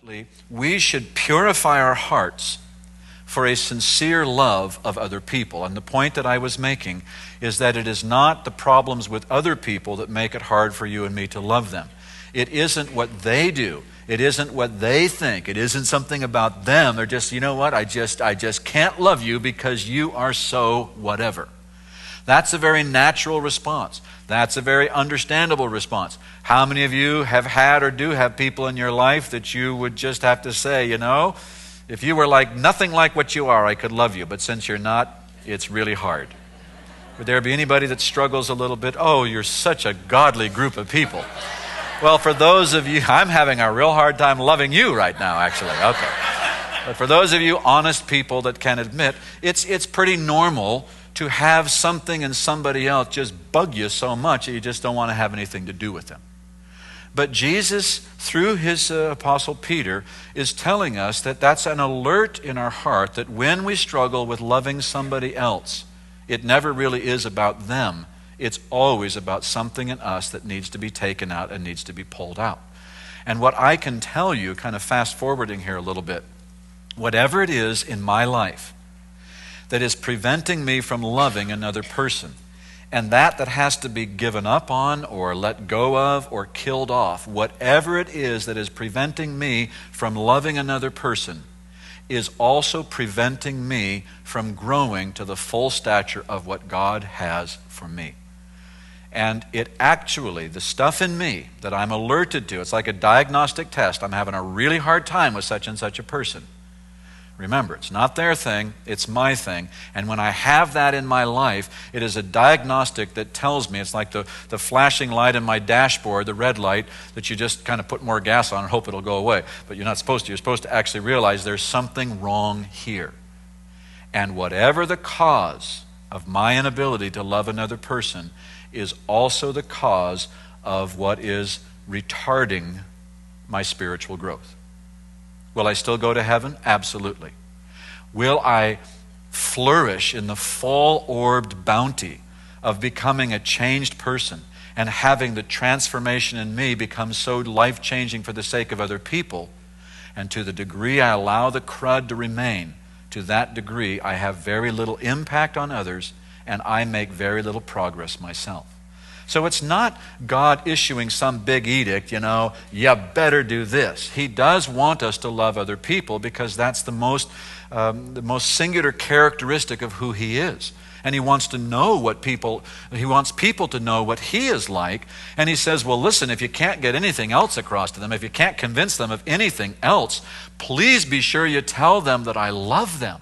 Ultimately, we should purify our hearts for a sincere love of other people. And the point that I was making is that it is not the problems with other people that make it hard for you and me to love them. It isn't what they do. It isn't what they think. It isn't something about them. They're just, you know what, I just can't love you because you are so whatever. That's a very natural response. That's a very understandable response. How many of you have had or do have people in your life that you would just have to say, you know, if you were like nothing like what you are, I could love you. But since you're not, it's really hard. Would there be anybody that struggles a little bit? Oh, you're such a godly group of people. Well, for those of you, I'm having a real hard time loving you right now, actually. Okay. But for those of you honest people that can admit, it's pretty normal to have something in somebody else just bug you so much that you just don't want to have anything to do with them. But Jesus, through his apostle Peter, is telling us that that's an alert in our heart that when we struggle with loving somebody else, it never really is about them. It's always about something in us that needs to be taken out and needs to be pulled out. And what I can tell you, kind of fast forwarding here a little bit, whatever it is in my life that is preventing me from loving another person, and that has to be given up on or let go of or killed off, whatever it is that is preventing me from loving another person is also preventing me from growing to the full stature of what God has for me. And it actually, the stuff in me that I'm alerted to, it's like a diagnostic test. I'm having a really hard time with such and such a person. Remember, it's not their thing, it's my thing. And when I have that in my life, it is a diagnostic that tells me, it's like the flashing light in my dashboard, the red light, that you just kind of put more gas on and hope it'll go away. But you're not supposed to. You're supposed to actually realize there's something wrong here. And whatever the cause of my inability to love another person is also the cause of what is retarding my spiritual growth. Will I still go to heaven? Absolutely. Will I flourish in the fall-orbed bounty of becoming a changed person and having the transformation in me become so life-changing for the sake of other people? And to the degree I allow the crud to remain, to that degree I have very little impact on others and I make very little progress myself. So it's not God issuing some big edict, you know, you better do this. He does want us to love other people because that's the most singular characteristic of who He is. And He wants to know He wants people to know what He is like. And He says, well, listen, if you can't get anything else across to them, if you can't convince them of anything else, please be sure you tell them that I love them.